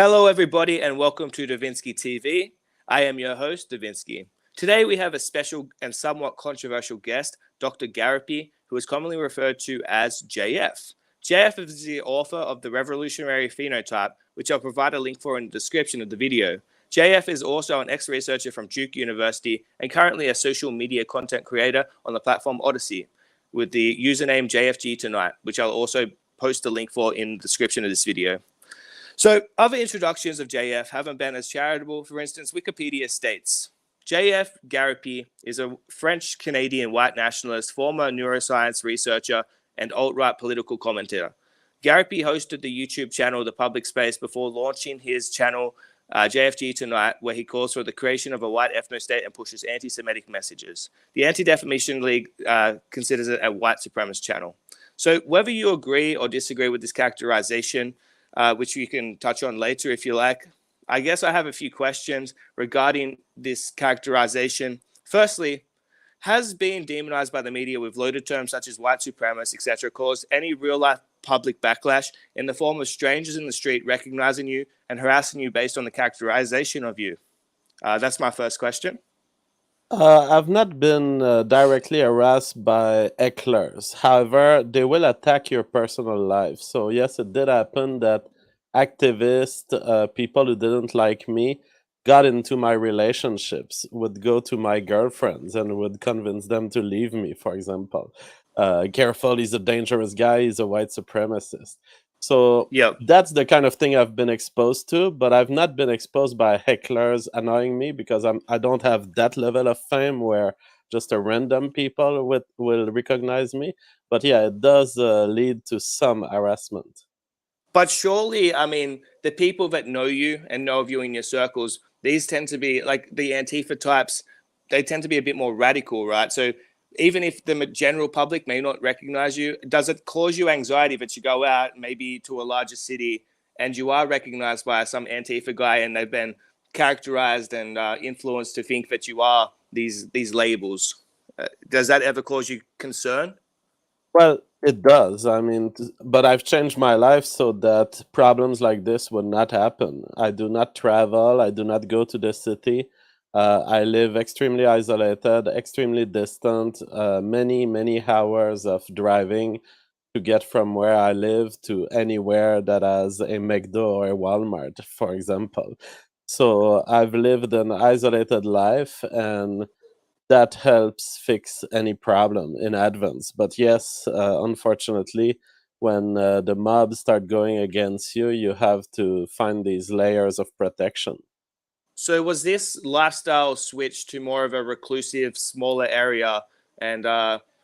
Hello, everybody, and welcome to Davinsky Tv. I am your host, Davinsky. Today, we have a special and somewhat controversial guest, Dr. Gariepy, who is commonly referred to as JF. JF is the author of the Revolutionary phenotype, which I'll provide a link for in the description of the video. JF is also an ex-researcher from Duke University and currently a social media content creator on the platform Odyssey with the username JFG which I'll also post a link for in the description of this video. So other introductions of JF haven't been as charitable. For instance, Wikipedia states, JF Gariepy is a French-Canadian white nationalist, former neuroscience researcher, and alt-right political commentator. Gariepy hosted the YouTube channel The Public Space before launching his channel JFG Tonight, where he calls for the creation of a white ethno-state and pushes anti-Semitic messages. The Anti-Defamation League considers it a white supremacist channel. So whether you agree or disagree with this characterization, which we can touch on later if you like, I guess I have a few questions regarding this characterization. Firstly, has being demonized by the media with loaded terms such as white supremacist, etc., caused any real-life public backlash in the form of strangers in the street recognizing you and harassing you based on the characterization of you? That's my first question. I've not been directly harassed by hecklers. However, they will attack your personal life. So yes, it did happen that activists, people who didn't like me, got into my relationships, would go to my girlfriends and would convince them to leave me, for example. Careful, he's a dangerous guy, he's a white supremacist. So that's the kind of thing I've been exposed to, but I've not been exposed by hecklers annoying me because I don't have that level of fame where just a random people will recognize me. But yeah, it does lead to some harassment. But surely, I mean, the people that know you and know of you in your circles, these tend to be like the Antifa types, they tend to be a bit more radical, right? So even if the general public may not recognize you, does it cause you anxiety that you go out maybe to a larger city and you are recognized by some Antifa guy and they've been characterized and influenced to think that you are these labels? Does that ever cause you concern? Well, it does. I mean, but I've changed my life so that problems like this would not happen. I do not travel. I do not go to the city. I live extremely isolated, extremely distant, many hours of driving to get from where I live to anywhere that has a McDo or a Walmart, for example. So I've lived an isolated life, and that helps fix any problem in advance. But yes, unfortunately, when the mobs start going against you, you have to find these layers of protection. So was this lifestyle switch to more of a reclusive, smaller area? And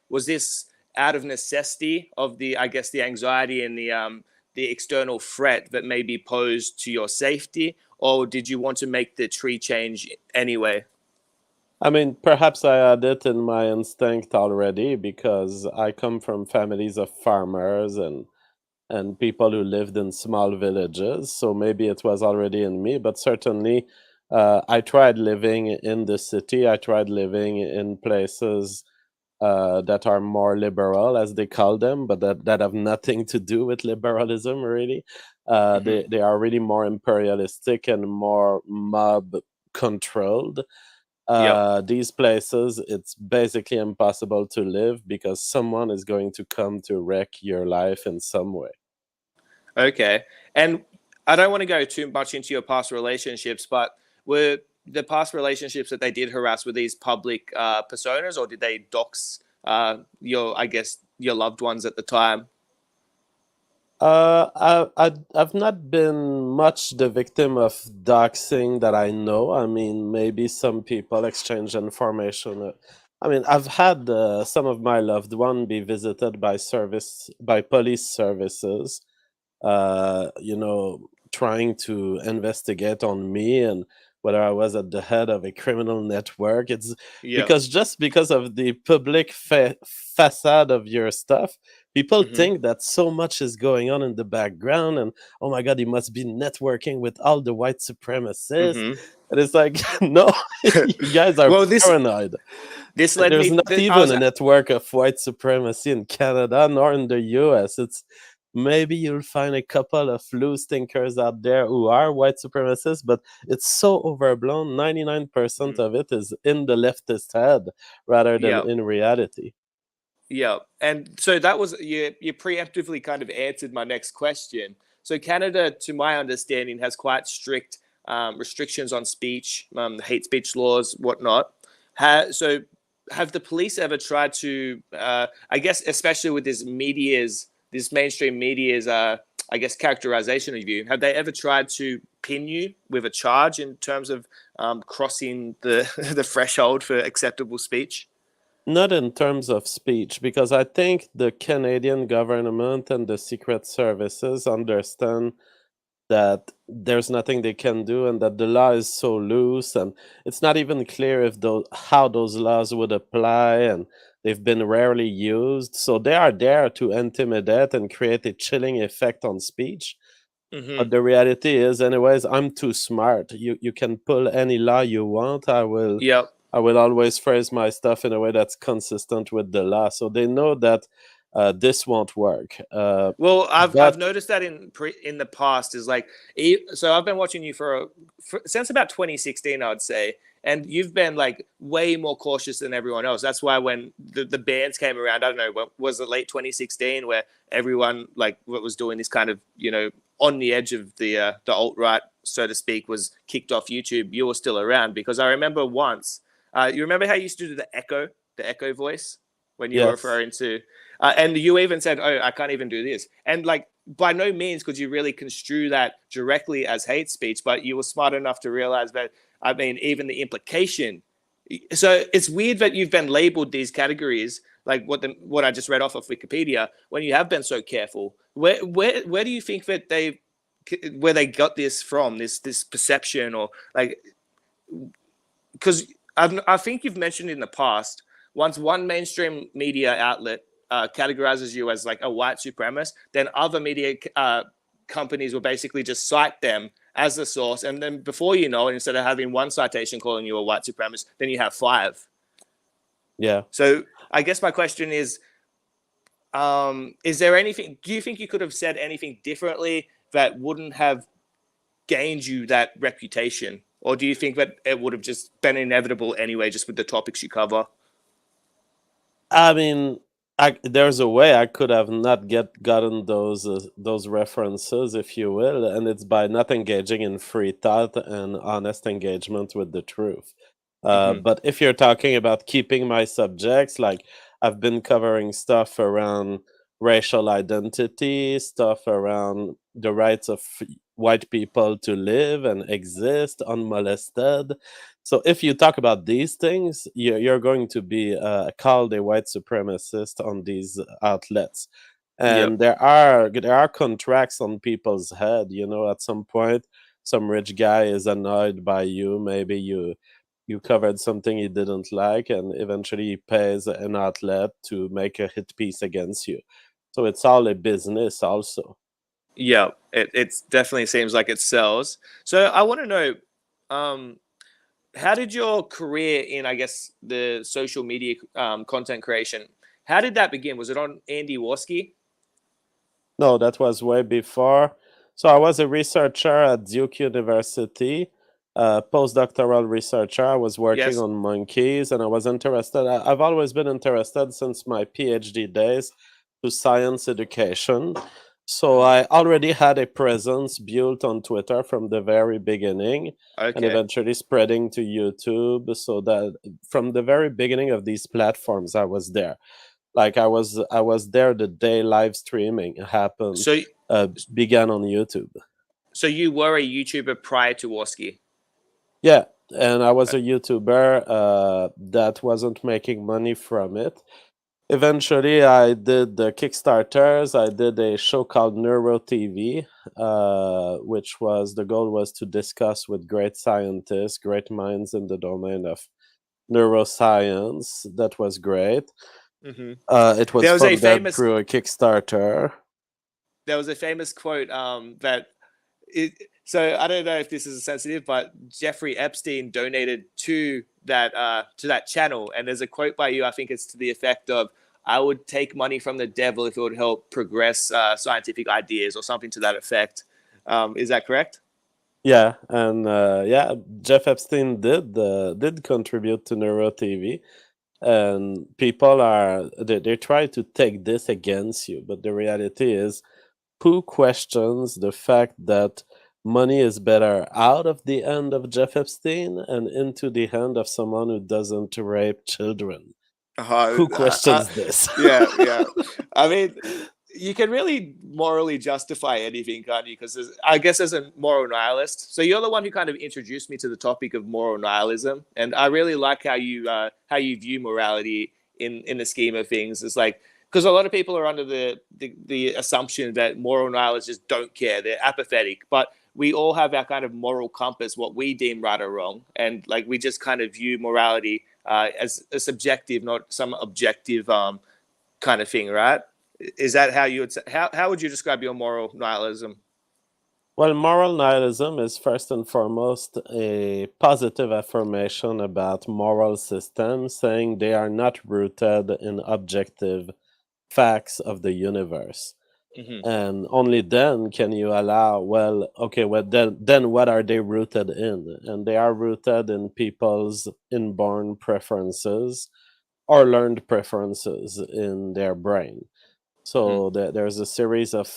was this out of necessity of the, I guess, the anxiety and the external threat that may be posed to your safety? Or did you want to make the tree change anyway? I mean, perhaps I had it in my instinct already because I come from families of farmers and people who lived in small villages. So maybe it was already in me, but certainly I tried living in the city. I tried living in places that are more liberal, as they call them, but that have nothing to do with liberalism, really. They are really more imperialistic and more mob controlled. These places, it's basically impossible to live because someone is going to come to wreck your life in some way. Okay. And I don't want to go too much into your past relationships, but were the past relationships that they did harass, were these public personas, or did they dox I guess, your loved ones at the time? I've not been much the victim of doxing that I know. I mean, maybe some people exchange information. I mean, I've had some of my loved one be visited by police services, trying to investigate on me and whether I was at the head of a criminal network. It's because of the public facade of your stuff, people think that so much is going on in the background, and oh my God, he must be networking with all the white supremacists. And it's like, no, you guys are paranoid. There's not even a network of white supremacy in Canada nor in the US. maybe you'll find a couple of loose thinkers out there who are white supremacists, but it's so overblown. 99% of it is in the leftist head rather than Yeah. in reality. Yeah, and so that was you preemptively kind of answered my next question. So Canada, to my understanding, has quite strict restrictions on speech, hate speech laws, whatnot. So have the police ever tried to, I guess, especially with this mainstream media's, I guess, characterization of you, have they ever tried to pin you with a charge in terms of crossing the the threshold for acceptable speech? Not in terms of speech, because I think the Canadian government and the secret services understand that there's nothing they can do and that the law is so loose, and it's not even clear if those how those laws would apply, and they've been rarely used. So they are there to intimidate and create a chilling effect on speech. Hmm. But the reality is, anyways, I'm too smart. You can pull any law you want. Yep. I will always phrase my stuff in a way that's consistent with the law. So they know that this won't work. Well, I've But noticed that in the past is like so I've been watching you since about 2016, I'd say, and you've been like way more cautious than everyone else. That's why when the bans came around, I don't know, was it late 2016 where everyone like what was doing this kind of on the edge of the alt right, so to speak, was kicked off YouTube. You were still around because I remember once. You remember how you used to do the echo voice when you were yes, referring to. And you even said, "Oh, I can't even do this." And like, by no means could you really construe that directly as hate speech, but you were smart enough to realize that. I mean, even the implication. So it's weird that you've been labeled these categories, like what I just read off of Wikipedia, when you have been so careful. Where do you think that where they got this from? This perception, or like, because I think you've mentioned in the past, once one mainstream media outlet categorizes you as like a white supremacist, then other media companies will basically just cite them as the source. And then before you know it, instead of having one citation calling you a white supremacist, then you have five. yeah. So I guess my question is there anything, do you think you could have said anything differently that wouldn't have gained you that reputation? Or do you think that it would have just been inevitable anyway, just with the topics you cover? I mean, there's a way I could have not gotten those references, if you will, and it's by not engaging in free thought and honest engagement with the truth. Hmm. But if you're talking about keeping my subjects, like I've been covering stuff around racial identity, stuff around the rights of white people to live and exist unmolested. So if you talk about these things, you're going to be called a white supremacist on these outlets. Yep. And there are contracts on people's head. At some point, some rich guy is annoyed by you. Maybe you covered something he didn't like, and eventually he pays an outlet to make a hit piece against you. So it's all a business, also. Yeah, it definitely seems like it sells. So I want to know, um, how did your career in, I guess, the social media content creation, how did that begin? Was it on Andy Warski? No, that was way before. So I was a researcher at Duke University, postdoctoral researcher. I was working Yes. on monkeys, and I was interested. I've always been interested since my PhD days to science education. So Hmm. I already had a presence built on Twitter from the very beginning, and Okay. eventually spreading to YouTube. So that from the very beginning of these platforms, I was there. Like I was there the day live streaming happened, So began on YouTube. so you were a YouTuber prior to Warski. Yeah, and I was a YouTuber that wasn't making money from it. Eventually, I did the Kickstarters. I did a show called Neuro TV, which was the goal was to discuss with great scientists, great minds in the domain of neuroscience. That was great. Hmm. It was There was a funded famous through a Kickstarter. there was a famous quote that it, so I don't know if this is sensitive, but Jeffrey Epstein donated to that channel, and there's a quote by you. I think it's to the effect of, I would take money from the devil if it would help progress scientific ideas or something to that effect. Is that correct? Yeah, and yeah, Jeff Epstein did contribute to Neuro TV, and people they try to take this against you, but the reality is, who questions the fact that money is better out of the hand of Jeff Epstein and into the hand of someone who doesn't rape children? Uh, Who uh, uh, questions this? yeah, yeah. I mean, you can really morally justify anything, can't you? Because I guess as a moral nihilist, so you're the one who kind of introduced me to the topic of moral nihilism, and I really like how you view morality in the scheme of things. It's like because a lot of people are under the assumption that moral nihilists just don't care, they're apathetic, but we all have our kind of moral compass, what we deem right or wrong, and like we just kind of view morality as a subjective, not some objective kind of thing, right? Is that how you would say, how would you describe your moral nihilism? Well, moral nihilism is first and foremost a positive affirmation about moral systems, saying they are not rooted in objective facts of the universe. Mm-hmm. And only then can you allow, well, okay, well, then what are they rooted in? And they are rooted in people's inborn preferences or learned preferences in their brain. Mm-hmm. So there's a series of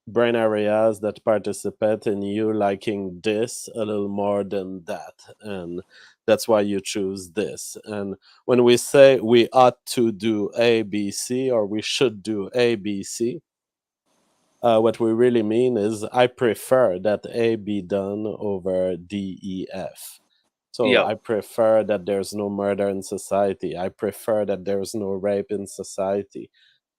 brain areas that participate in you liking this a little more than that. And that's why you choose this. And when we say we ought to do A, B, C, or we should do A, B, C, what we really mean is I prefer that A be done over D, E, F. So Yeah, I prefer that there's no murder in society. I prefer that there's no rape in society.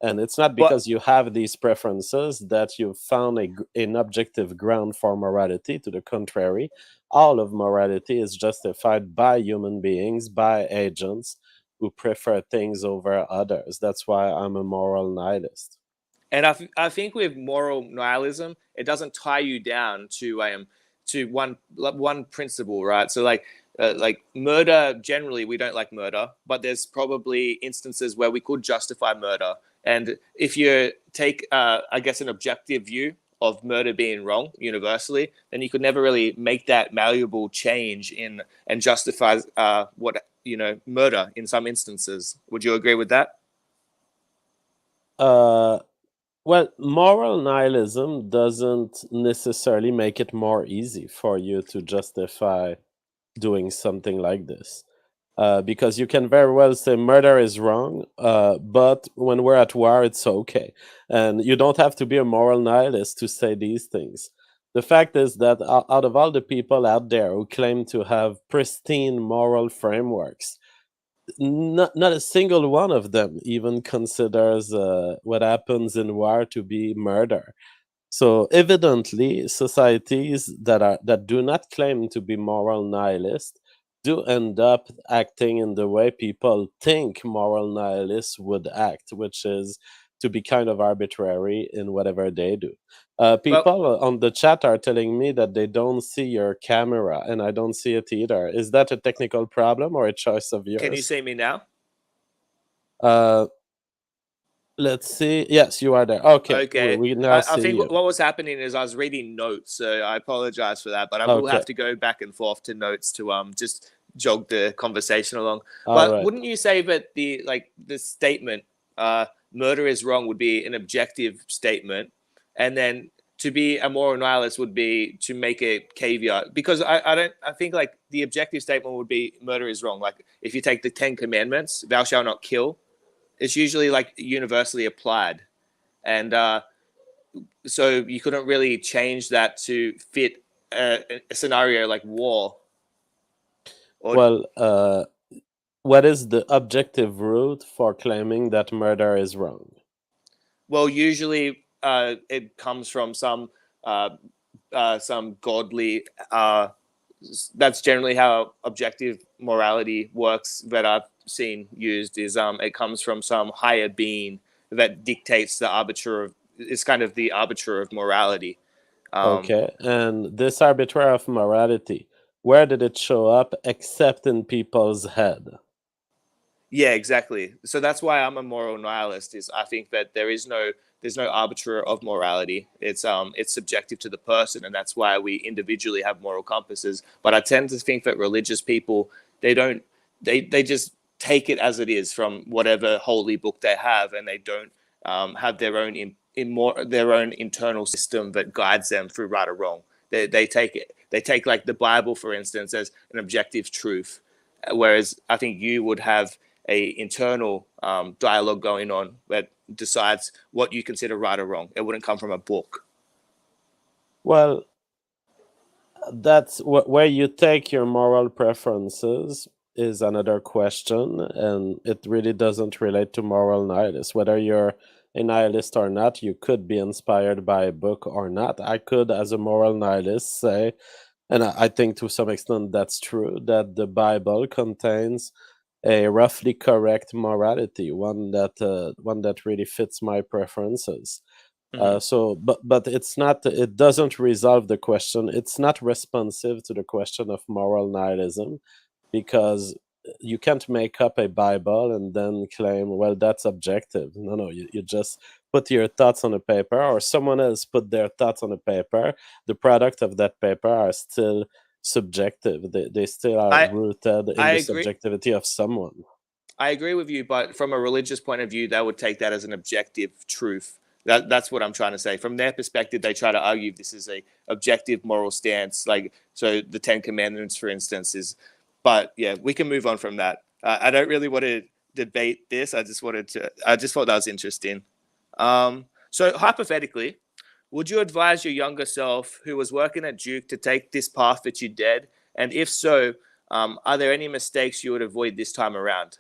And it's not but because you have these preferences that you've found an objective ground for morality. To the contrary, all of morality is justified by human beings, by agents who prefer things over others. That's why I'm a moral nihilist. and I think with moral nihilism, it doesn't tie you down to one principle, right? So like murder, generally we don't like murder, but there's probably instances where we could justify murder. And if you take I guess an objective view of murder being wrong universally, then you could never really make that malleable change in and justify what murder in some instances. Would you agree with that? Uh, well, moral nihilism doesn't necessarily make it more easy for you to justify doing something like this. Because you can very well say murder is wrong, but when we're at war, it's okay. And you don't have to be a moral nihilist to say these things. The fact is that out of all the people out there who claim to have pristine moral frameworks, not a single one of them even considers what happens in war to be murder. So evidently, societies that do not claim to be moral nihilists do end up acting in the way people think moral nihilists would act, which is to be kind of arbitrary in whatever they do. Well, People on the chat are telling me that they don't see your camera, and I don't see it either. Is that a technical problem or a choice of can you yours? see me now? Uh, let's see. Yes, you are there. Okay, Okay. we now I see think you. what was happening is I was reading notes, so I apologize for that. But I will Okay, have to go back and forth to notes to just jog the conversation along. all But right. wouldn't you say that the statement murder is wrong would be an objective statement, and then to be a moral nihilist would be to make a caveat? Because I think like the objective statement would be murder is wrong. Like if you take the Ten Commandments, thou shalt not kill, it's usually like universally applied. And so you couldn't really change that to fit a scenario like war. Or Well, what is the objective route for claiming that murder is wrong? well, usually it comes from uh, some godly. That's generally how objective morality works. That I've seen used is it comes from some higher being that dictates the arbiter of. It's kind of the arbiter of morality. Um, Okay, and this arbitrary of morality, where did it show up except in people's head? Yeah, exactly. So that's why I'm a moral nihilist. Is I think that there's no arbiter of morality. It's subjective to the person, and that's why we individually have moral compasses. But I tend to think that religious people, they don't they just take it as it is from whatever holy book they have, and they don't have their own their own internal system that guides them through right or wrong. They take like the Bible, for instance, as an objective truth, whereas I think you would have a internal dialogue going on that decides what you consider right or wrong. It wouldn't come from a book. Well, that's where you take your moral preferences is another question, and it really doesn't relate to moral nihilists. Whether you're a nihilist or not, you could be inspired by a book or not. I could, as a moral nihilist, say, and I think to some extent that's true, that the Bible contains a roughly correct morality, one that really fits my preferences. Mm-hmm. But it's not. It doesn't resolve the question. It's not responsive to the question of moral nihilism, because you can't make up a Bible and then claim, well, that's objective. No, you just put your thoughts on a paper, or someone else put their thoughts on a paper. The product of that paper are still subjective. They still are I rooted in I the agree. subjectivity of someone. I agree with you, but from a religious point of view, they would take that as an objective truth. That's what I'm trying to say. From their perspective, they try to argue this is a objective moral stance. Like, so the Ten Commandments, for instance, is. But yeah, we can move on from that. I don't really want to debate this. I just wanted to. I just thought that was interesting. So hypothetically, would you advise your younger self who was working at Duke to take this path that you did? And if so, are there any mistakes you would avoid this time around?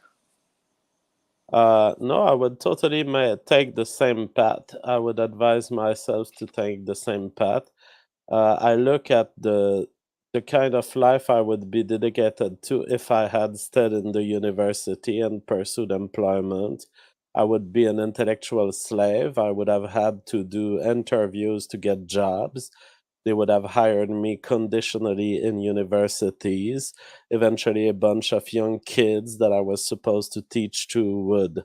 No, I would totally take the same path. I would advise myself to take the same path. I look at the kind of life I would be dedicated to if I had stayed in the university and pursued employment. I would be an intellectual slave. I would have had to do interviews to get jobs. They would have hired me conditionally in universities. Eventually, a bunch of young kids that I was supposed to teach to would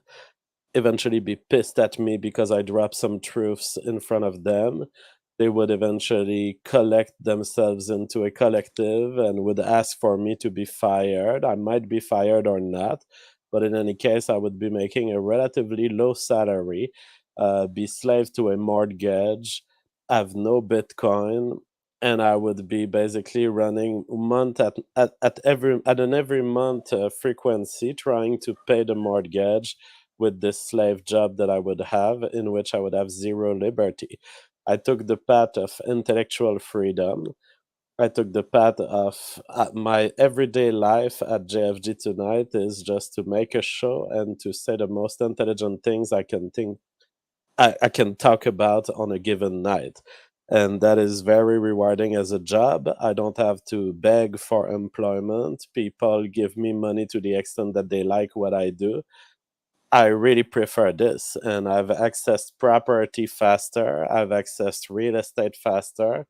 eventually be pissed at me because I dropped some truths in front of them. They would eventually collect themselves into a collective and would ask for me to be fired. I might be fired or not, but in any case, I would be making a relatively low salary, be slave to a mortgage, have no Bitcoin, and I would be basically running month at an every month frequency, trying to pay the mortgage with this slave job that I would have, in which I would have zero liberty. I took the path of intellectual freedom. I took the path of my everyday life at JFG tonight is just to make a show and to say the most intelligent things I can talk about on a given night. And that is very rewarding as a job. I don't have to beg for employment. People give me money to the extent that they like what I do. I really prefer this, and I've accessed property faster, I've accessed real estate faster,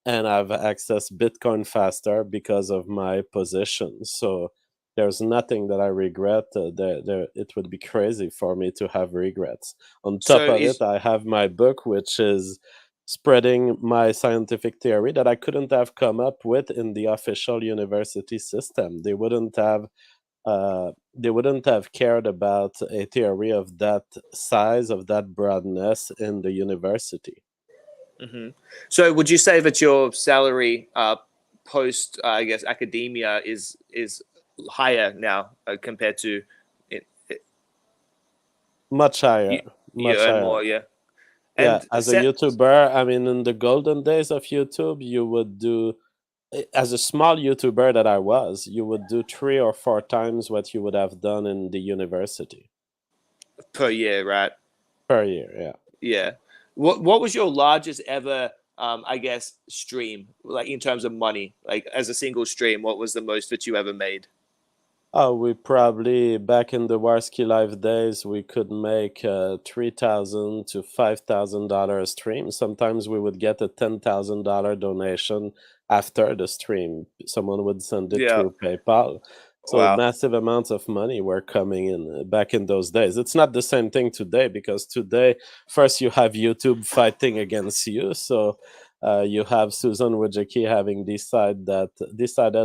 and I've accessed Bitcoin faster because of my position. So there's nothing that I regret. It would be crazy for me to have regrets. On top So of it, is I have my book, which is spreading my scientific theory that I couldn't have come up with in the official university system. They wouldn't have cared about a theory of that size, of that broadness in the university. hmm So would you say that your salary post, I guess, academia is higher now compared to it, Much higher, you, you much earn higher. more, yeah? Yeah, And as a YouTuber, I mean, in the golden days of YouTube, you would do, as a small YouTuber that I was, you would do 3 or 4 times what you would have done in the university per year, right? per year. Yeah. Yeah. What was your largest ever, I guess, stream, like in terms of money, like as a single stream? What was the most that you ever made? Oh, we probably back in the Warski Live days, we could make 3,000 to $5,000 stream. Sometimes we would get a $10,000 donation after the stream. Someone would send it Yeah. through PayPal. So Wow. massive amounts of money were coming in back in those days. It's not the same thing today because today, first you have YouTube fighting against you. So you have Susan Wojcicki having decided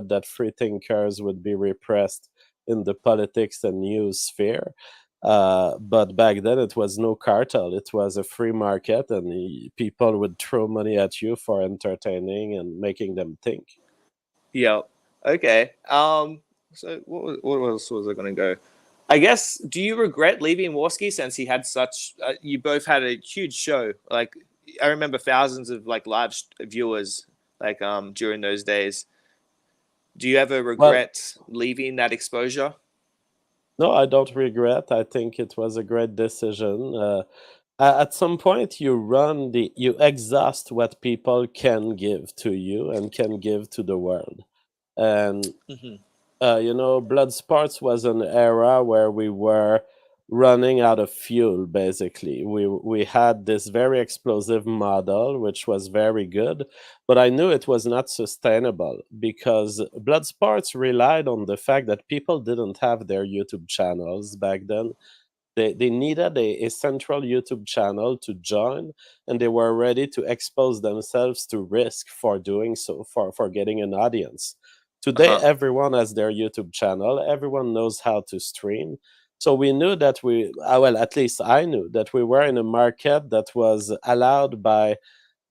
that free thinkers would be repressed in the politics and news sphere. But back then it was no cartel; it was a free market, and people would throw money at you for entertaining and making them think. Yeah. Okay. So what else was I going to go? I guess, do you regret leaving Warski since he had such? You both had a huge show. Like, I remember thousands of like viewers like during those days. Do you ever Well, regret leaving that exposure? no, I don't regret. I think it was a great decision. At some point, you exhaust what people can give to you and can give to the world. And Hmm. Bloodsports was an era where we were running out of fuel. Basically, we had this very explosive model, which was very good, but I knew it was not sustainable because Bloodsports relied on the fact that people didn't have their YouTube channels back then. They needed a central YouTube channel to join, and they were ready to expose themselves to risk for doing so, for getting an audience. Today, Uh-huh. everyone has their YouTube channel, everyone knows how to stream. So we knew that well, at least I knew that we were in a market that was allowed by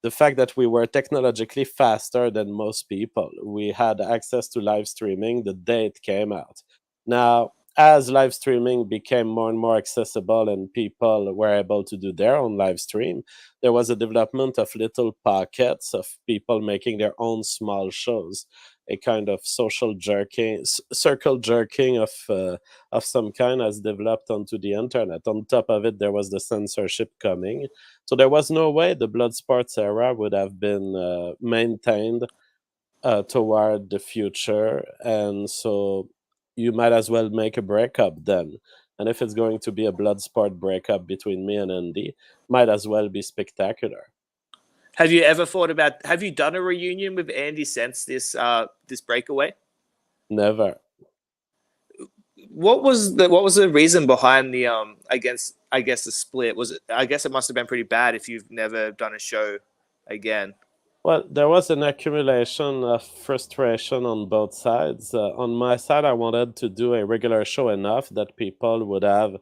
the fact that we were technologically faster than most people. We had access to live streaming the day it came out. Now, as live streaming became more and more accessible and people were able to do their own live stream, there was a development of little pockets of people making their own small shows, a kind of social jerking, circle jerking of some kind has developed onto the internet. On top of it, there was the censorship coming, so there was no way the Bloodsports era would have been maintained toward the future, and so you might as well make a breakup then. And if it's going to be a Bloodsport breakup between me and Andy, might as well be spectacular. Have you ever thought about? Have you done a reunion with Andy since this breakaway? Never. What was the reason behind the I guess the split? Was it, I guess it must have been pretty bad if you've never done a show again. Well, there was an accumulation of frustration on both sides. On my side, I wanted to do a regular show enough that people would have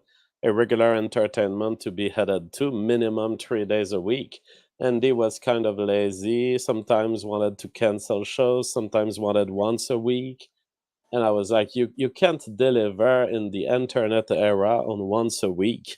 a regular entertainment to be headed to, minimum 3 days a week. And he was kind of lazy, sometimes wanted to cancel shows, sometimes wanted once a week. And I was like, you can't deliver in the internet era on once a week.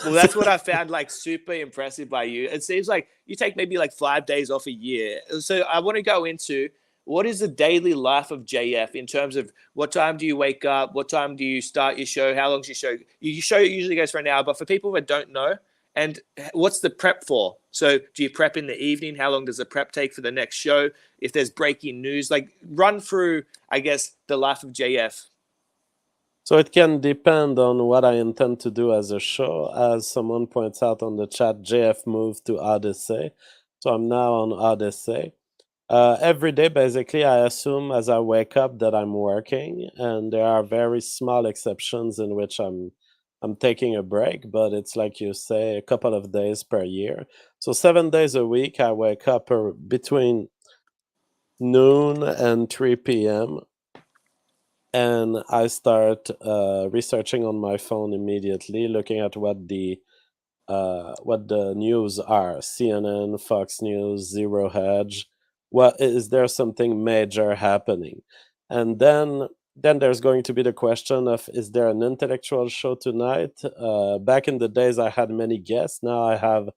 Well, that's what I found like super impressive by you. It seems like you take maybe like 5 days off a year. So I want to go into what is the daily life of JF in terms of what time do you wake up? What time do you start your show? How long's your show? Your show usually goes for an hour, but for people that don't know, and what's the prep for? So do you prep in the evening? How long does the prep take for the next show? If there's breaking news, like run through, I guess, the life of JF. So it can depend on what I intend to do as a show. As someone points out on the chat, JF moved to Odyssey. So I'm now on Odyssey. Every day, basically, I assume as I wake up that I'm working, and there are very small exceptions in which I'm taking a break, but it's like you say, a couple of days per year. So 7 days a week, I wake up between noon and 3 p.m. and I start researching on my phone immediately, looking at what the news are: CNN, Fox News, Zero Hedge. What is there something major happening? And then there's going to be the question of, is there an intellectual show tonight? Back in the days, I had many guests. Now I have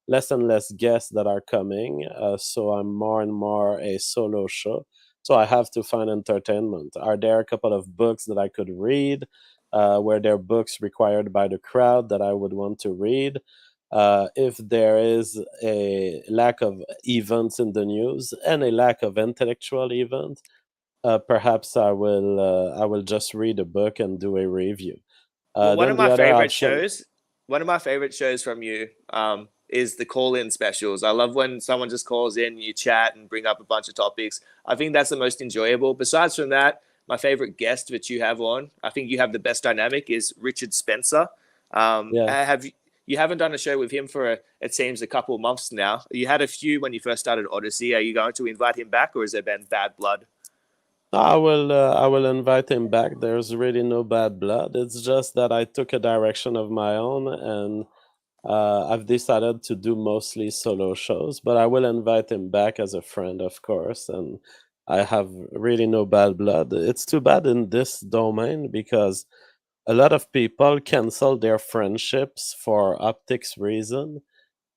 less and less guests that are coming. So I'm more and more a solo show. So I have to find entertainment. Are there a couple of books that I could read? Were there books required by the crowd that I would want to read? If there is a lack of events in the news and a lack of intellectual event, perhaps I will just read a book and do a review. Well, one Then of the my other favorite option. shows, one of my favorite shows from you, is the call-in specials. I love when someone just calls in, you chat and bring up a bunch of topics. I think that's the most enjoyable. Besides from that, my favorite guest that you have on, I think you have the best dynamic, is Richard Spencer. Yeah. You haven't done a show with him for it seems a couple of months now. You had a few when you first started Odyssey. Are you going to invite him back, or has there been bad blood? I will invite him back. There's really no bad blood. It's just that I took a direction of my own, and I've decided to do mostly solo shows. But I will invite him back as a friend, of course. And I have really no bad blood. It's too bad in this domain because a lot of people cancel their friendships for optics reason,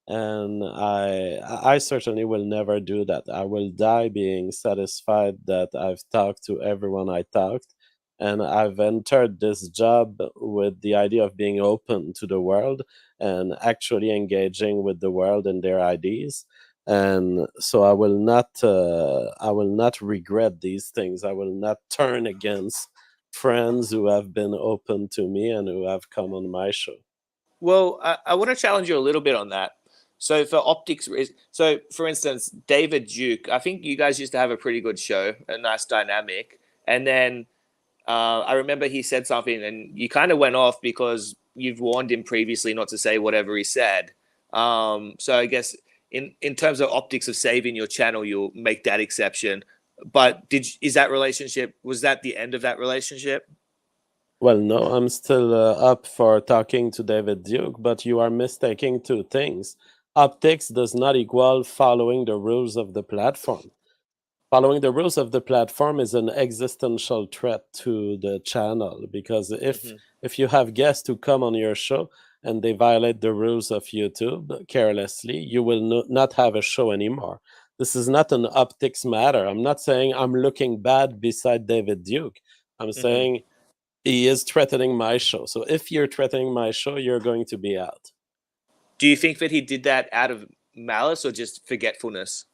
and I certainly will never do that. I will die being satisfied that I've talked to everyone I talked, and I've entered this job with the idea of being open to the world and actually engaging with the world and their ideas. And so I will not regret these things. I will not turn against friends who have been open to me and who have come on my show. Well, I want to challenge you a little bit on that. So for optics, so for instance, David Duke, I think you guys used to have a pretty good show, a nice dynamic. And then I remember he said something and you kind of went off because you've warned him previously not to say whatever he said. So I guess in terms of optics of saving your channel, you'll make that exception. But is that relationship, was that the end of that relationship? Well, no, I'm still up for talking to David Duke, but you are mistaking two things. Optics does not equal following the rules of the platform. Following the rules of the platform is an existential threat to the channel, because Hmm. if you have guests who come on your show and they violate the rules of YouTube carelessly, you will not have a show anymore. This is not an optics matter. I'm not saying I'm looking bad beside David Duke. I'm Hmm. saying he is threatening my show. So if you're threatening my show, you're going to be out. Do you think that he did that out of malice or just forgetfulness?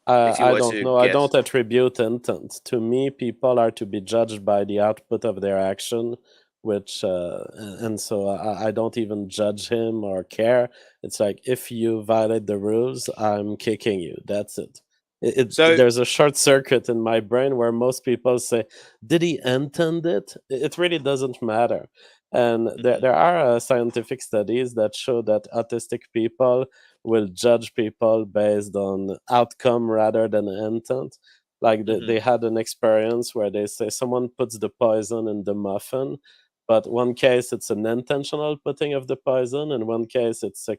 If you I were don't to know. I guess. don't attribute intent. To me, people are to be judged by the output of their action, which, and so I don't even judge him or care. It's like, if you violate the rules, I'm kicking you. That's it. So, There's a short circuit in my brain where most people say, "Did he intend it?" It really doesn't matter. And mhm, there are scientific studies that show that autistic people will judge people based on outcome rather than intent. Like mhm, they had an experience where they say someone puts the poison in the muffin, but one case it's an intentional putting of the poison, in one case it's a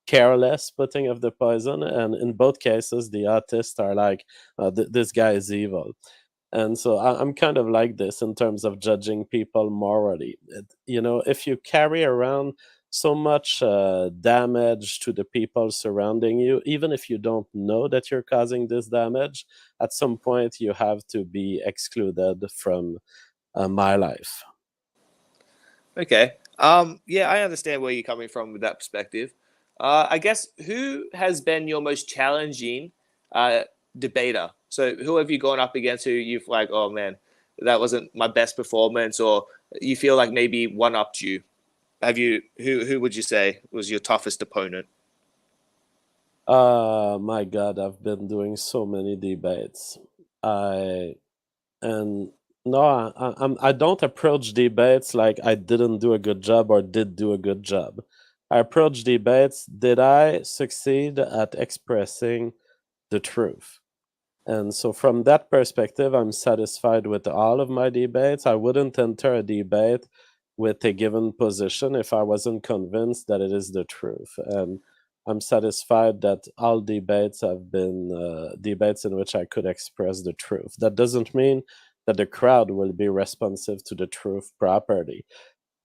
careless putting of the poison, and in both cases the artists are like, this guy is evil. And so I'm kind of like this in terms of judging people morally. If you carry around so much damage to the people surrounding you, even if you don't know that you're causing this damage, at some point you have to be excluded from my life. okay. Yeah, I understand where you're coming from with that perspective. I guess who has been your most challenging uh, debater? So who have you gone up against who you've like, oh man, that wasn't my best performance, or you feel like maybe one upped you? Have you who would you say was your toughest opponent? My God, I've been doing so many debates. I and no, I don't approach debates like I didn't do a good job or did do a good job. I approach debates, did I succeed at expressing the truth? And so, from that perspective, I'm satisfied with all of my debates. I wouldn't enter a debate with a given position if I wasn't convinced that it is the truth. And I'm satisfied that all debates have been debates in which I could express the truth. That doesn't mean that the crowd will be responsive to the truth properly,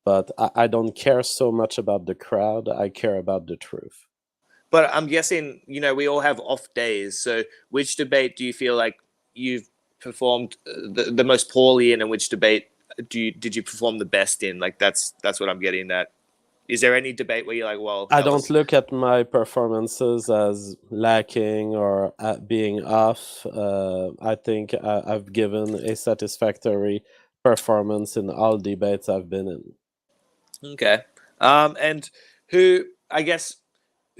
but I don't care so much about the crowd. I care about the truth. But I'm guessing, we all have off days. So which debate do you feel like you've performed the most poorly in, and which debate did you perform the best in? Like that's what I'm getting at. Is there any debate where you're like, well, I that don't was look at my performances as lacking or at being off. I think I've given a satisfactory performance in all debates I've been in. okay? And I guess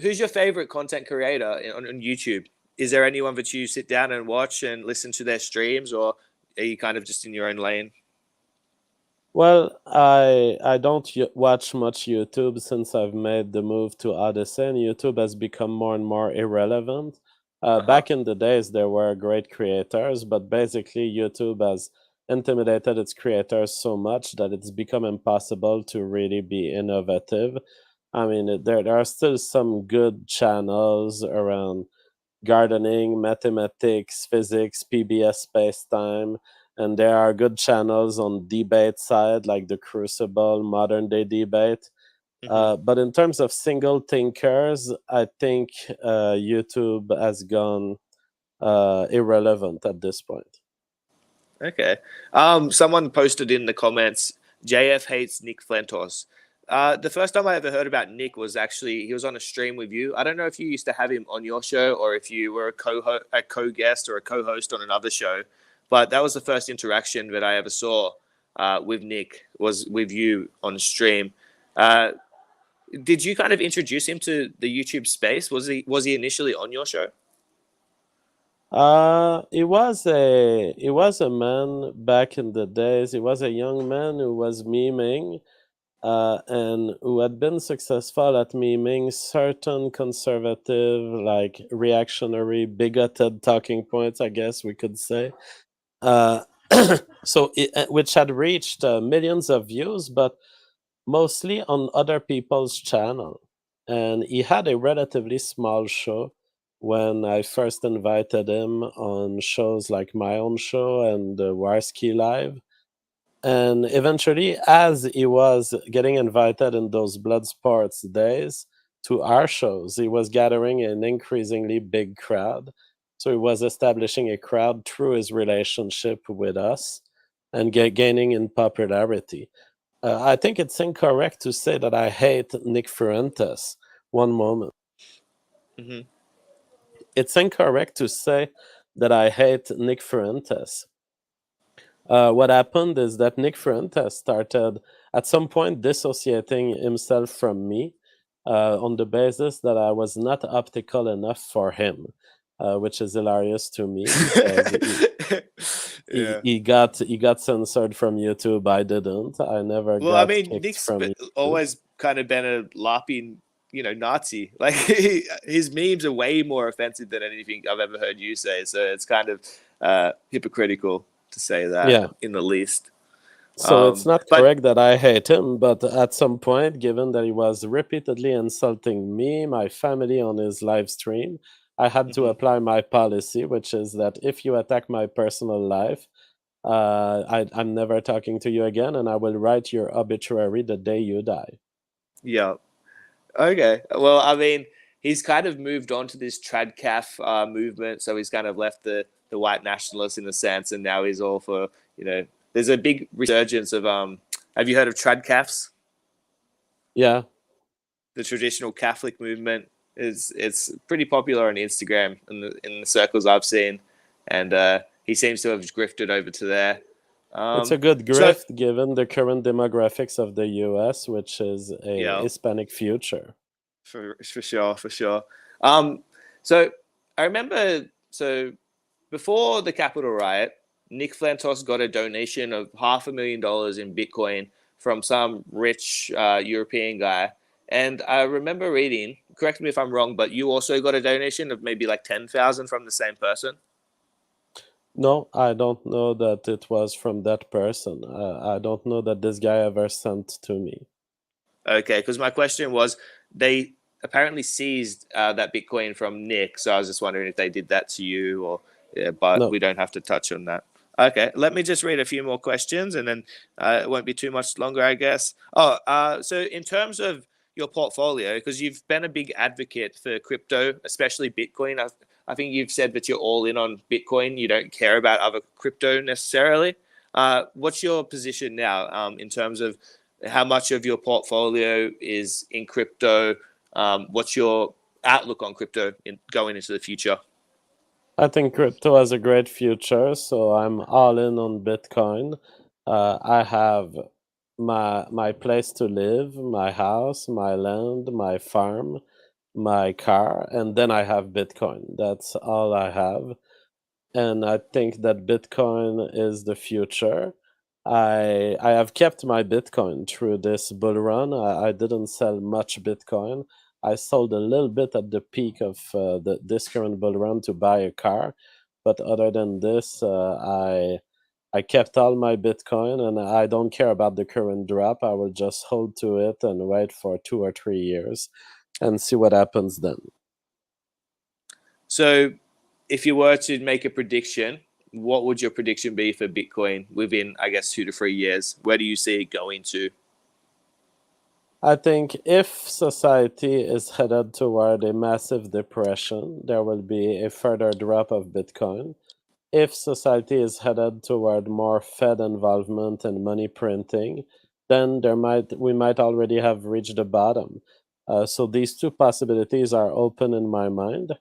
who's your favorite content creator on YouTube? Is there anyone that you sit down and watch and listen to their streams, or are you kind of just in your own lane? Well, I don't watch much YouTube since I've made the move to Odyssey, and YouTube has become more and more irrelevant. Uh-huh. Back in the days, there were great creators, but basically, YouTube has intimidated its creators so much that it's become impossible to really be innovative. I mean, there are still some good channels around gardening, mathematics, physics, PBS space time, and there are good channels on debate side like the Crucible, Modern Day Debate. Hmm. But in terms of single thinkers, I think YouTube has gone irrelevant at this point. Okay. Someone posted in the comments, JF hates Nick Fuentes. The first time I ever heard about Nick was actually he was on a stream with you. I don't know if you used to have him on your show or if you were a co-guest or a co-host on another show, but that was the first interaction that I ever saw with Nick was with you on stream. Uh, did you kind of introduce him to the YouTube space? Was he initially on your show? He was a man back in the days. He was a young man who was memeing and who had been successful at memeing certain conservative, like reactionary, bigoted talking points, I guess we could say. Uh, which had reached millions of views, but mostly on other people's channel. And he had a relatively small show when I first invited him on shows like my own show and Warski Live. And eventually, as he was getting invited in those Bloodsports days to our shows, he was gathering an increasingly big crowd. So he was establishing a crowd through his relationship with us and gaining in popularity. I think it's incorrect to say that I hate Nick Fuentes. One moment. Hmm. It's incorrect to say that I hate Nick Fuentes. What happened is that Nick Fuentes started at some point dissociating himself from me on the basis that I was not optical enough for him, which is hilarious to me because he, Yeah. he got he got censored from YouTube. I didn't. I never Well, I got mean, kicked Nick's from YouTube. always kind of been a LARPing, Nazi. Like his memes are way more offensive than anything I've ever heard you say. So it's kind of hypocritical to say that, Yeah. in the least. So it's not But correct that I hate him, but at some point, given that he was repeatedly insulting me, my family on his live stream, I had to mhm, apply my policy, which is that if you attack my personal life, I'm never talking to you again, and I will write your obituary the day you die. yeah, okay. Well, I mean, he's kind of moved on to this tradcaf movement, so he's kind of left the white nationalists in a sense, and now he's all for There's a big resurgence of Have you heard of tradcafs? Yeah, The traditional Catholic movement is it's pretty popular on Instagram in the circles I've seen, and he seems to have drifted over to there. it's a Um, good so grift given the current demographics of the US, which is a yeah, Hispanic future. for sure, for sure. Um, so I remember before the Capitol riot, Nick Flantos got a donation of $500,000 in Bitcoin from some rich European guy. And I remember reading, correct me if I'm wrong, but you also got a donation of maybe like 10,000 from the same person. No, I don't know that it was from that person. I don't know that this guy ever sent to me. Okay, because my question was they apparently seized that Bitcoin from Nick. So I was just wondering if they did that to you or, yeah, but No. we don't have to touch on that. Okay, let me just read a few more questions and then it won't be too much longer, I guess. So in terms of your portfolio, because you've been a big advocate for crypto, especially Bitcoin, I think you've said that you're all in on Bitcoin. You don't care about other crypto necessarily. What's your position now in terms of how much of your portfolio is in crypto? What's your outlook on crypto going into the future? I think crypto has a great future, so I'm all in on Bitcoin. I have my place to live, my house, my land, my farm, my car, and then I have Bitcoin. That's all I have. and I think that Bitcoin is the future. I have kept my Bitcoin through this bull run. I didn't sell much Bitcoin. I sold a little bit at the peak of this current bull run to buy a car, but other than this, I kept all my Bitcoin, and I don't care about the current drop. I will just hold to it and wait for 2 or 3 years and see what happens then. So, if you were to make a prediction, what would your prediction be for Bitcoin within, I guess, 2 to 3 years? Where do you see it going to? I think if society is headed toward a massive depression, there will be a further drop of Bitcoin. If society is headed toward more Fed involvement and money printing, then we might already have reached the bottom. So these two possibilities are open in my mind.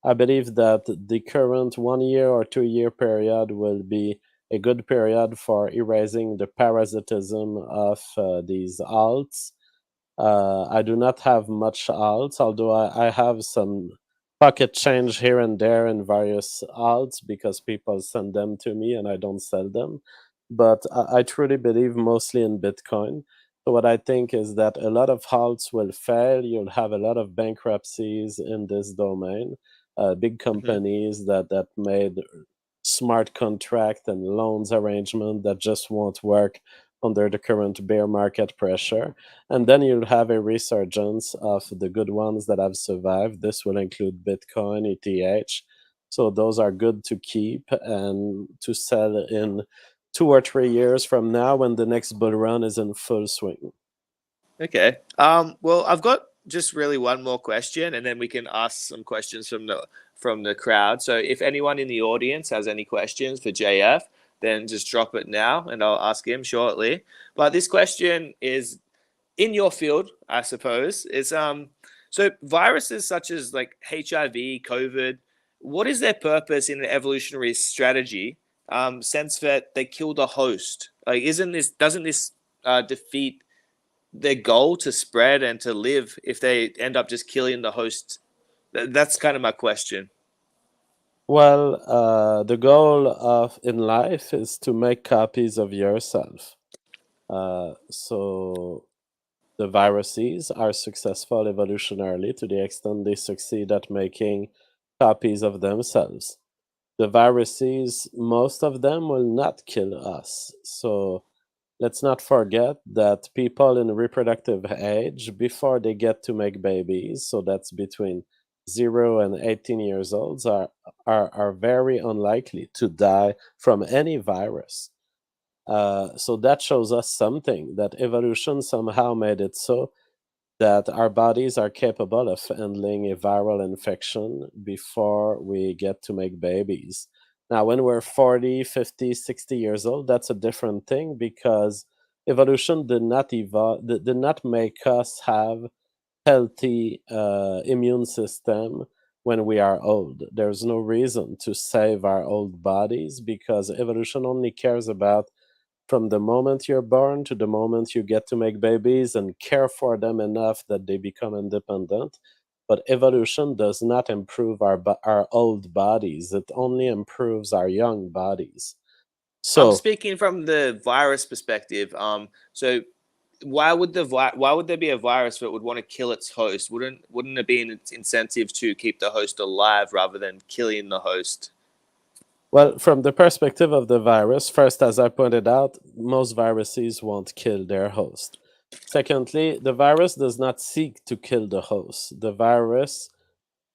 I believe that the current 1 year or 2 year period will be a good period for erasing the parasitism of these alts. I do not have much alts, although I have some pocket change here and there in various alts because people send them to me and I don't sell them. But I truly believe mostly in Bitcoin. So what I think is that a lot of alts will fail. You'll have a lot of bankruptcies in this domain. Big Mhm. companies that made smart contract and loans arrangement that just won't work under the current bear market pressure. And then you'll have a resurgence of the good ones that have survived. This will include Bitcoin, ETH. So those are good to keep and to sell in 2 or 3 years from now when the next bull run is in full swing. Okay. Well, I've got just really one more question, and then we can ask some questions from the crowd. So, if anyone in the audience has any questions for JF, then just drop it now, and I'll ask him shortly. But this question is in your field, I suppose. It's so viruses such as like HIV, COVID. What is their purpose in an evolutionary strategy? Sense that they kill the host. Like, isn't this doesn't this defeat their goal to spread and to live if they end up just killing the host? That's kind of my question. Well, the goal of in life is to make copies of yourself. So the viruses are successful evolutionarily to the extent they succeed at making copies of themselves. The viruses, most of them will not kill us. So let's not forget that people in reproductive age, before they get to make babies, so that's between 0 and 18 years old, are very unlikely to die from any virus. So that shows us something that evolution somehow made it so that our bodies are capable of handling a viral infection before we get to make babies. Now, when we're 40, 50, 60 years old, that's a different thing because evolution did not make us have healthy immune system when we are old. There's no reason to save our old bodies because evolution only cares about from the moment you're born to the moment you get to make babies and care for them enough that they become independent. But evolution does not improve our old bodies, it only improves our young bodies. I'm So, speaking from the virus perspective. So why would there be a virus that would want to kill its host? Wouldn't it be an incentive to keep the host alive rather than killing the host? well, from the perspective of the virus, first, as I pointed out, most viruses won't kill their host. Secondly, the virus does not seek to kill the host. The virus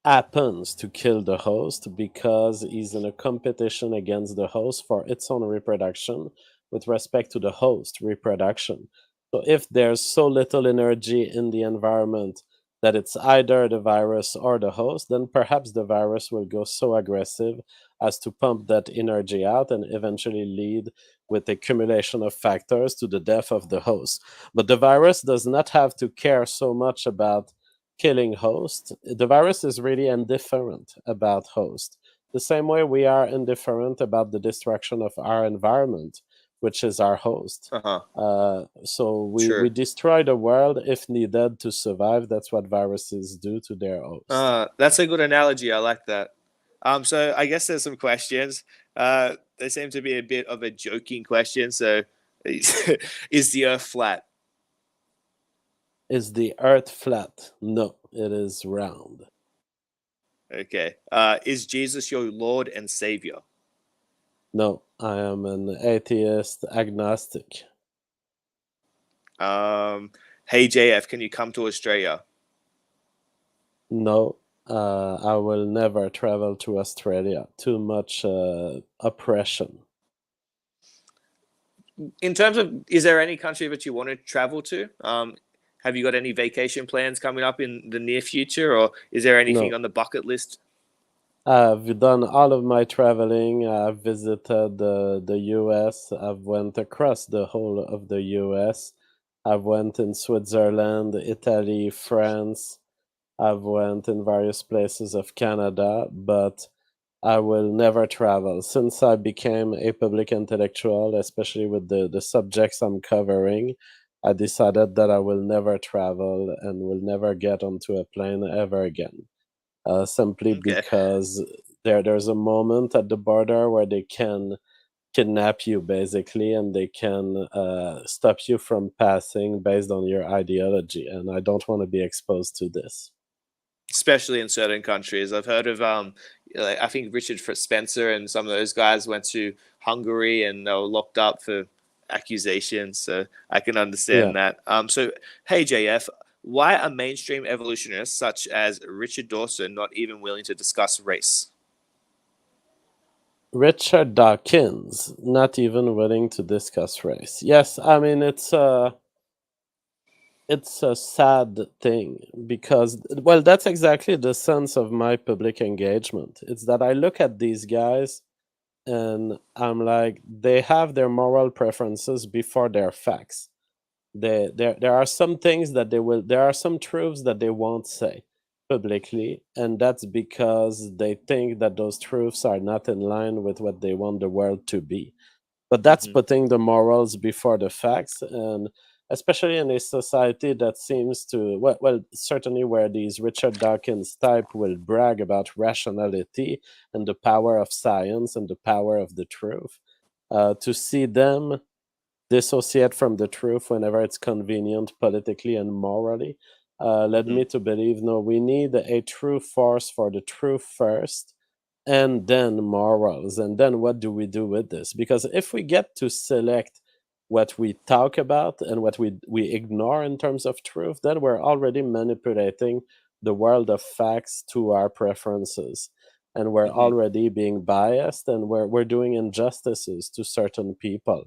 happens to kill the host because he's in a competition against the host for its own reproduction with respect to the host reproduction. So if there's so little energy in the environment that it's either the virus or the host, then perhaps the virus will go so aggressive as to pump that energy out and eventually lead with accumulation of factors to the death of the host. But the virus does not have to care so much about killing host. The virus is really indifferent about host. The same way we are indifferent about the destruction of our environment, which is our host. Uh huh. So we True. destroy the world if needed to survive. That's what viruses do to their host. That's a good analogy. I like that. So I guess there's some questions. They seem to be a bit of a joking question. So, is the Earth flat? Is the Earth flat? No, it is round. Okay. Is Jesus your Lord and Savior? No, I am an atheist agnostic. Hey JF, can you come to Australia? No, I will never travel to Australia. Too much oppression. In terms of, is there any country that you want to travel to? Have you got any vacation plans coming up in the near future, or is there anything No, on the bucket list? I've done all of my traveling. I've visited the US. I've went across the whole of the US. I've went in Switzerland, Italy, France. I've went in various places of Canada, but I will never travel. Since I became a public intellectual, especially with the subjects I'm covering, I decided that I will never travel and will never get onto a plane ever again. Simply Okay. because there's a moment at the border where they can kidnap you basically, and they can stop you from passing based on your ideology, and I don't want to be exposed to this. Especially in certain countries. I've heard of like, I think Richard Spencer and some of those guys went to Hungary and they were locked up for accusations. So I can Yeah. understand that. So hey JF, why are mainstream evolutionists such as Richard Dawson not even willing to discuss race? Richard Dawkins not even willing to discuss race. Yes, I mean it's a sad thing because, well, that's exactly the sense of my public engagement. It's that I look at these guys and I'm like, they have their moral preferences before their facts. There are some things that there are some truths that they won't say publicly, and that's because they think that those truths are not in line with what they want the world to be. But that's Hmm. putting the morals before the facts, and especially in a society that seems to, well, certainly where these Richard Dawkins type will brag about rationality and the power of science and the power of the truth. To see them dissociate from the truth whenever it's convenient politically and morally led Hmm. me to believe, no, we need a true force for the truth first, and then morals, and then what do we do with this? Because if we get to select what we talk about and what we ignore in terms of truth, then we're already manipulating the world of facts to our preferences, and we're Hmm. already being biased, and we're doing injustices to certain people.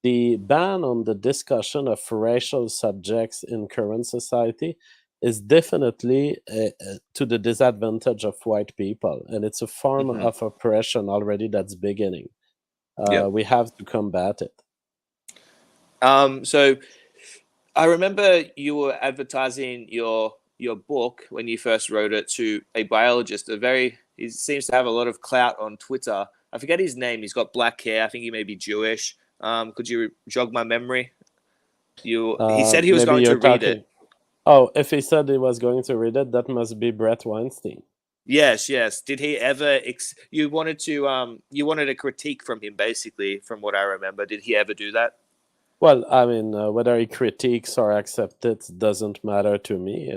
The ban on the discussion of racial subjects in current society is definitely to the disadvantage of white people, and it's a form Hmm. of oppression already that's beginning. Yep. We have to combat it. So I remember you were advertising your book when you first wrote it to a biologist. A very he seems to have a lot of clout on Twitter. I forget his name. He's got black hair. I think he may be Jewish. Could you jog my memory? You He said he was Maybe going you're to read talking. it. Oh, if he said he was going to read it, that must be Brett Weinstein. Yes, yes. Did he ever? You wanted a critique from him, basically, from what I remember. Did he ever do that? Well, I mean, whether he critiques or accepts it doesn't matter to me,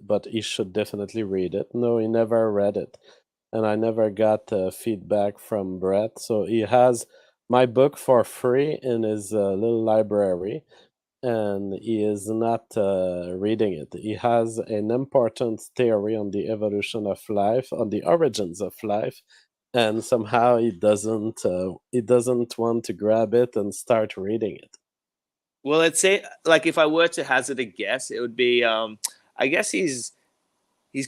but he should definitely read it. No, he never read it, and I never got feedback from Brett. So he has my book for free in his little library, and he is not reading it. He has an important theory on the evolution of life, on the origins of life, and somehow he doesn't want to grab it and start reading it. Well, let's say, like, if I were to hazard a guess, it would be, I guess he's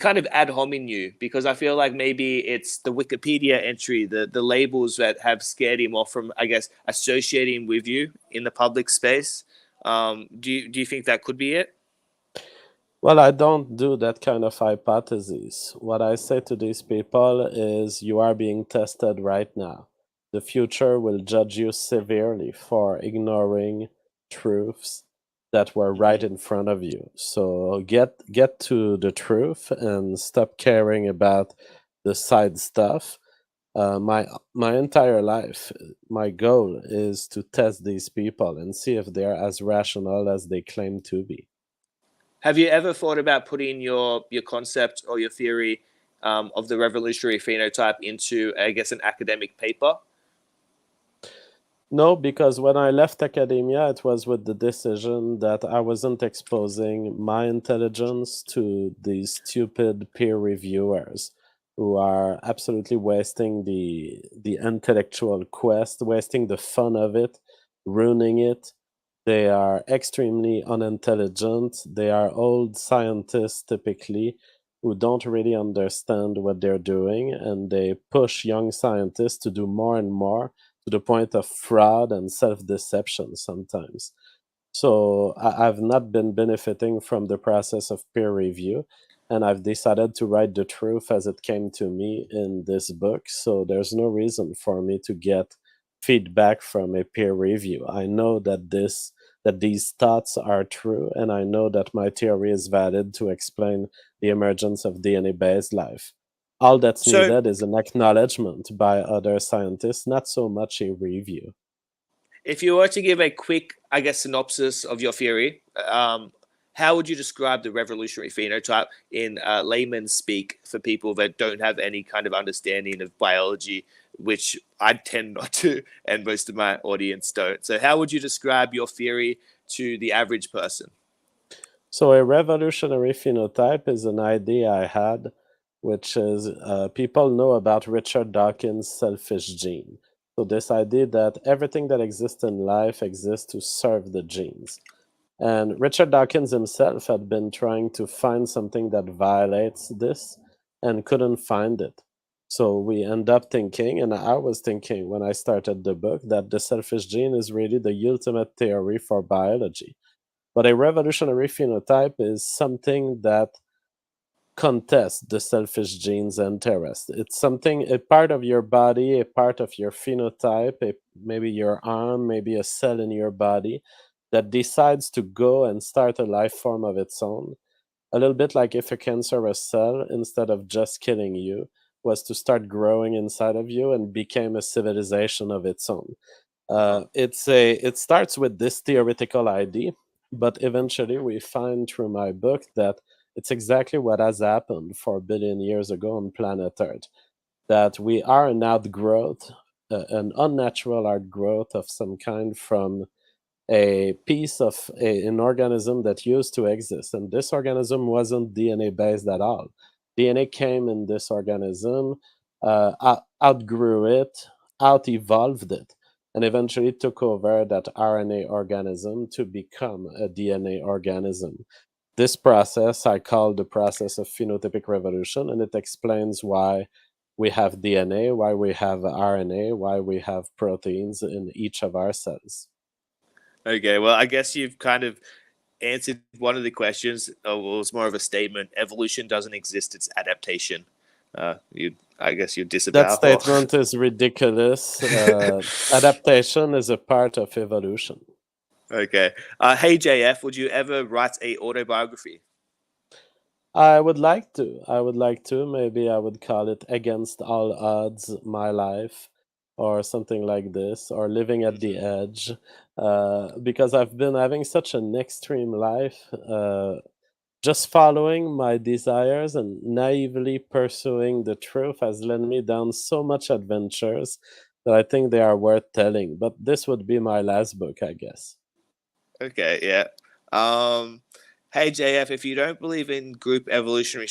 kind of ad hominem you because I feel like maybe it's the Wikipedia entry, the labels that have scared him off from, I guess, associating with you in the public space. Do you think that could be it? Well, I don't do that kind of hypotheses. What I say to these people is you are being tested right now. The future will judge you severely for ignoring truths that were right Hmm. in front of you. So get to the truth and stop caring about the side stuff. My entire life, my goal is to test these people and see if they're as rational as they claim to be. Have you ever thought about putting your concept or your theory of the revolutionary phenotype into, I guess, an academic paper? No, because when I left academia, it was with the decision that I wasn't exposing my intelligence to these stupid peer reviewers who are absolutely wasting the intellectual quest, wasting the fun of it, ruining it. They are extremely unintelligent. They are old scientists typically who don't really understand what they're doing, and they push young scientists to do more and more to the point of fraud and self-deception sometimes. So I've not been benefiting from the process of peer review, and I've decided to write the truth as it came to me in this book. So there's no reason for me to get feedback from a peer review. I know that these thoughts are true, and I know that my theory is valid to explain the emergence of DNA-based life. All that's So, needed is an acknowledgement by other scientists, not so much a review. if you were to give a quick, I guess, synopsis of your theory, how would you describe the revolutionary phenotype in layman's speak for people that don't have any kind of understanding of biology, which I tend not to, and most of my audience don't? So, how would you describe your theory to the average person? So, a revolutionary phenotype is an idea I had, which is people know about Richard Dawkins' selfish gene. So, this idea that everything that exists in life exists to serve the genes. And Richard Dawkins himself had been trying to find something that violates this and couldn't find it. So we end up thinking, and I was thinking when I started the book, that the selfish gene is really the ultimate theory for biology. But a revolutionary phenotype is something that contests the selfish gene's interest. It's something, a part of your body, a part of your phenotype, maybe your arm, maybe a cell in your body that decides to go and start a life form of its own. A little bit like if a cancerous cell, instead of just killing you, was to start growing inside of you and became a civilization of its own. Uh-huh. It starts with this theoretical idea, but eventually we find through my book that it's exactly what has happened 4 billion years ago on planet Earth. That we are an outgrowth, an unnatural outgrowth of some kind from a piece of an organism that used to exist. And this organism wasn't DNA based at all. DNA came in this organism, outgrew it, out evolved it, and eventually took over that RNA organism to become a DNA organism. This process I call the process of phenotypic revolution, and it explains why we have DNA, why we have RNA, why we have proteins in each of our cells. Okay, well, I guess you've kind of answered one of the questions. Well, it was more of a statement. Evolution doesn't exist; it's adaptation. I guess you That disavow. Or statement is ridiculous. Adaptation is a part of evolution. okay. Hey JF, would you ever write a autobiography? I would like to. I would like to. Maybe I would call it Against All Odds, My Life, or something like this, or Living at the Hmm. Edge, because I've been having such an extreme life. Just following my desires and naively pursuing the truth has led me down so much adventures that I think they are worth telling. But this would be my last book, I guess. Okay, yeah. Um, hey JF, if you don't believe in group evolutionary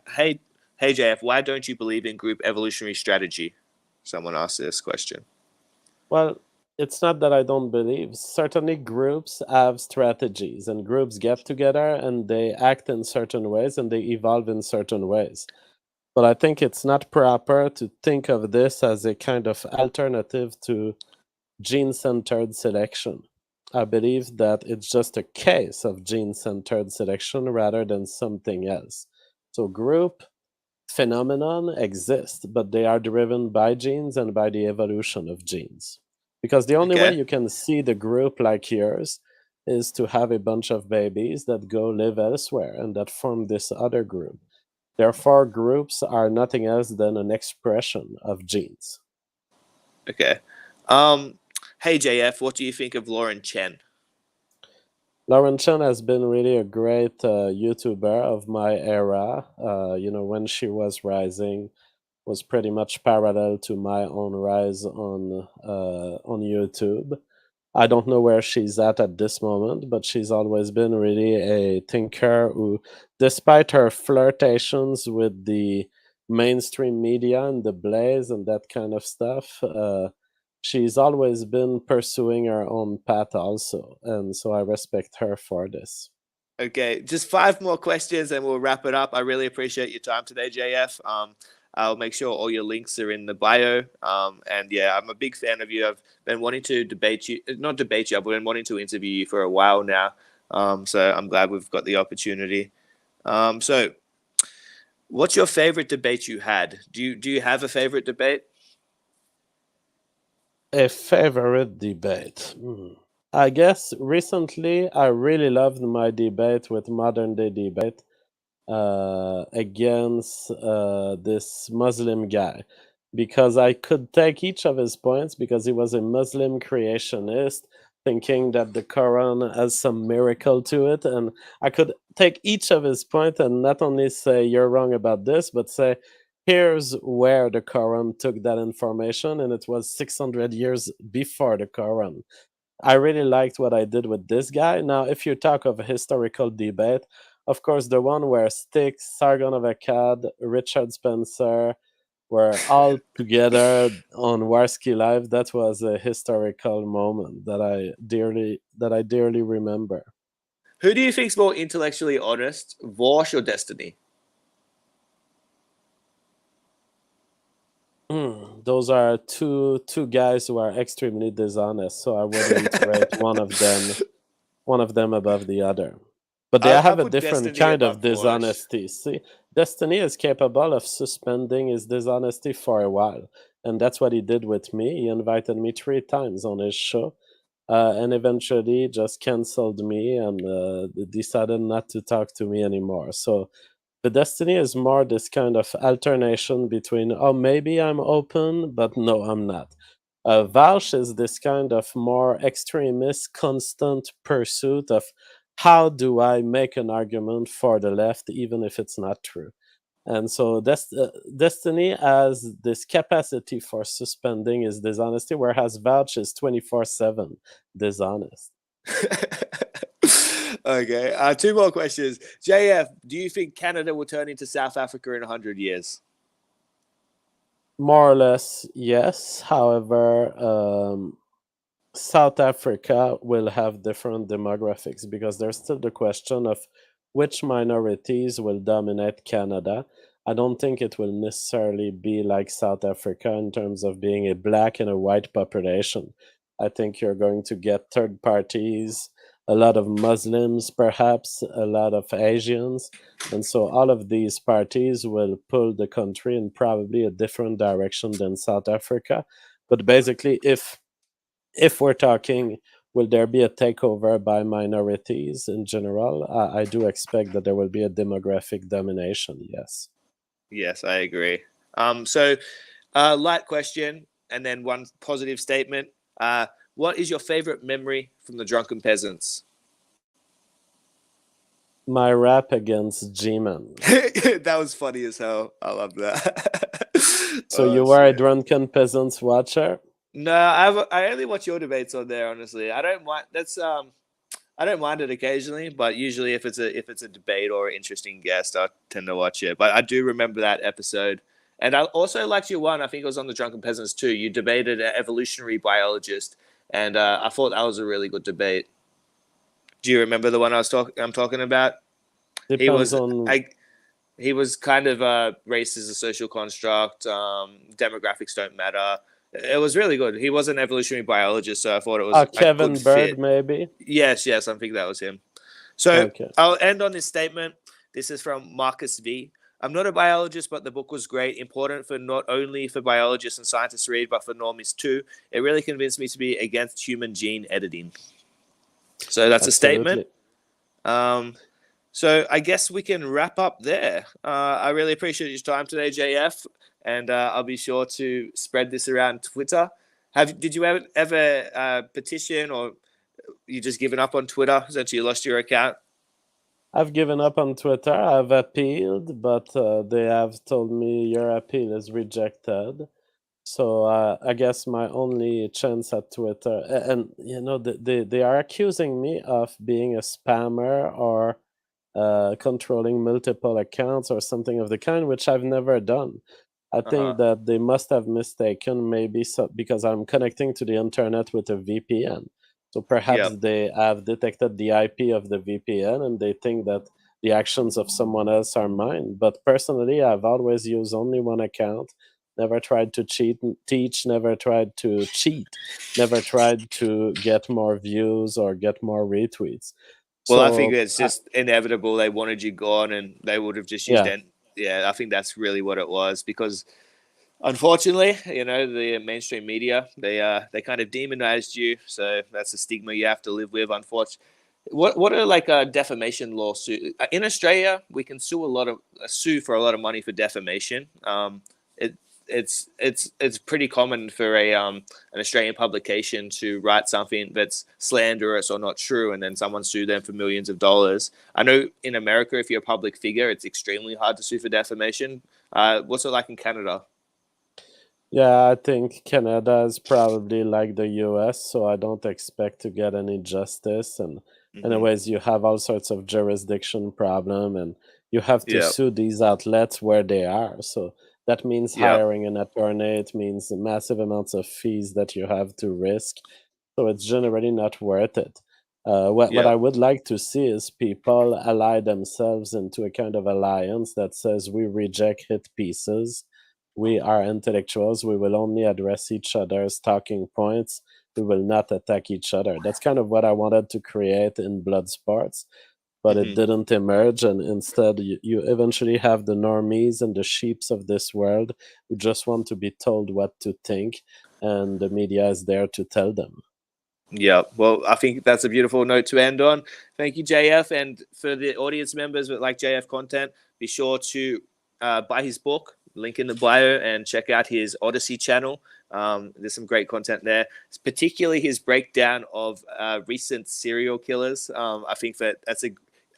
hey JF, why don't you believe in group evolutionary strategy? Someone asked this question. Well, it's not that I don't believe. Certainly, groups have strategies, and groups get together and they act in certain ways and they evolve in certain ways. But I think it's not proper to think of this as a kind of alternative to gene centered selection. I believe that it's just a case of gene centered selection rather than something else. So, group phenomenon exist, but they are driven by genes and by the evolution of genes. Because the only way Okay. you can see the group like yours is to have a bunch of babies that go live elsewhere and that form this other group. Therefore, groups are nothing else than an expression of genes. Okay. Hey JF, what do you think of Lauren Chen? Lauren Chen has been really a great YouTuber of my era. When she was rising, was pretty much parallel to my own rise on YouTube. I don't know where she's at this moment, but she's always been really a thinker who, despite her flirtations with the mainstream media and the blaze and that kind of stuff, she's always been pursuing her own path also. And so I respect her for this. Okay, just 5 more questions and we'll wrap it up. I really appreciate your time today, JF. I'll make sure all your links are in the bio. And yeah, I'm a big fan of you. I've been wanting to not debate you, I've been wanting to interview you for a while now. So I'm glad we've got the opportunity. So what's your favorite debate you had? Do you have a favorite debate? A favorite debate. I guess recently I really loved my debate with Modern Day Debate against this Muslim guy, because I could take each of his points, because he was a Muslim creationist thinking that the Quran has some miracle to it, and I could take each of his points and not only say you're wrong about this, but say here's where the Quran took that information, and it was 600 years before the Quran. I really liked what I did with this guy. Now, if you talk of a historical debate, of course, the one where Styx, Sargon of Akkad, Richard Spencer were all together on Warski Live, that was a historical moment that I dearly remember. Who do you think's more intellectually honest, Vorsh or Destiny? Those are two guys who are extremely dishonest, so I wouldn't rate one of them above the other. But they have a put different Destiny kind of above Vorsh. dishonesty. See, Destiny is capable of suspending his dishonesty for a while, and that's what he did with me. He invited me 3 times on his show, and eventually just canceled me and decided not to talk to me anymore. So the Destiny is more this kind of alternation between, oh, maybe I'm open, but no, I'm not. Valsh is this kind of more extremist, constant pursuit of how do I make an argument for the left, even if it's not true. And so Destiny has this capacity for suspending his dishonesty, whereas Valsh is 24/7 dishonest. Okay, 2 more questions. JF, do you think Canada will turn into South Africa in 100 years? More or less, yes. However, South Africa will have different demographics, because there's still the question of which minorities will dominate Canada. I don't think it will necessarily be like South Africa in terms of being a black and a white population. I think you're going to get third parties, a lot of Muslims, perhaps a lot of Asians. And so all of these parties will pull the country in probably a different direction than South Africa. But basically, if we're talking, will there be a takeover by minorities in general? I do expect that there will be a demographic domination, yes. Yes, I agree. So, light question and then one positive statement. What is your favorite memory from the Drunken Peasants? My rap against G-Man. That was funny as hell. I love that. So you were a Drunken Peasants watcher? No, I only watch your debates on there. Honestly, I don't mind. I don't mind it occasionally, but usually if it's a debate or an interesting guest, I tend to watch it. But I do remember that episode, and I also liked your one. I think it was on the Drunken Peasants too. You debated an evolutionary biologist, and I thought that was a really good debate. Do you remember the one I'm talking about? Depends on... He was kind of race is a social construct. Demographics don't matter. It was really good. He was an evolutionary biologist, so I thought it was a Kevin good Bird, fit. maybe? Yes, I think that was him. So okay. I'll end on this statement. This is from Marcus V. I'm not a biologist, but the book was great. Important for not only for biologists and scientists to read, but for normies too. It really convinced me to be against human gene editing. So that's absolutely a statement. So I guess we can wrap up there. I really appreciate your time today, JF, and I'll be sure to spread this around Twitter. Did you ever petition, or you just given up on Twitter since you lost your account? I've given up on Twitter. I've appealed, but they have told me your appeal is rejected. So I guess my only chance at Twitter, and you know, they are accusing me of being a spammer or controlling multiple accounts or something of the kind, which I've never done. I think that they must have mistaken maybe because I'm connecting to the internet with a VPN. So perhaps Yep. they have detected the IP of the VPN and they think that the actions of someone else are mine. But personally, I've always used only one account, never tried to teach, never tried to cheat, never tried to get more views or get more retweets. Well, I think So, it's just inevitable. They wanted you gone, and they would have just used yeah. it. Yeah, I think that's really what it was, because unfortunately, the mainstream media, they kind of demonized you, so that's a stigma you have to live with. Unfortunately, what are like a defamation lawsuit in Australia? We can sue for a lot of money for defamation. It it's pretty common for an Australian publication to write something that's slanderous or not true, and then someone sue them for millions of dollars. I know in America, if you're a public figure, it's extremely hard to sue for defamation. What's it like in Canada? Yeah, I think Canada is probably like the US, so I don't expect to get any justice. And Hmm. anyways, you have all sorts of jurisdiction problem, and you have to Yeah, sue these outlets where they are. So that means yeah, hiring an attorney. It means massive amounts of fees that you have to risk. So it's generally not worth it. What yeah, I would like to see is people ally themselves into a kind of alliance that says we reject hit pieces, we are intellectuals. We will only address each other's talking points. We will not attack each other. That's kind of what I wanted to create in Bloodsports, but it hmm, didn't emerge. And instead, you eventually have the normies and the sheeps of this world who just want to be told what to think, and the media is there to tell them. yeah. Well, I think that's a beautiful note to end on. Thank you, JF, and for the audience members that like JF content, be sure to buy his book. Link in the bio, and check out his Odyssey channel. There's some great content there. It's particularly his breakdown of recent serial killers. I think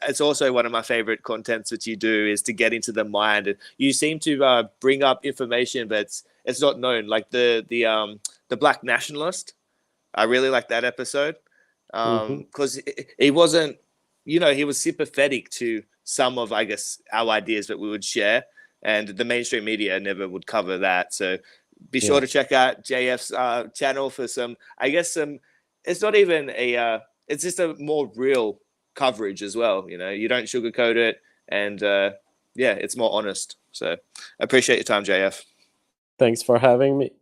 it's also one of my favorite contents that you do, is to get into the mind. And you seem to bring up information that's it's not known, like the black nationalist. I really like that episode, Hmm. because he wasn't, he was sympathetic to some of, I guess, our ideas that we would share, and the mainstream media never would cover that. So be sure Yeah. to check out JF's channel for some, I guess, some. It's not even it's just a more real coverage as well. You don't sugarcoat it, and yeah, it's more honest. So I appreciate your time, JF. Thanks for having me.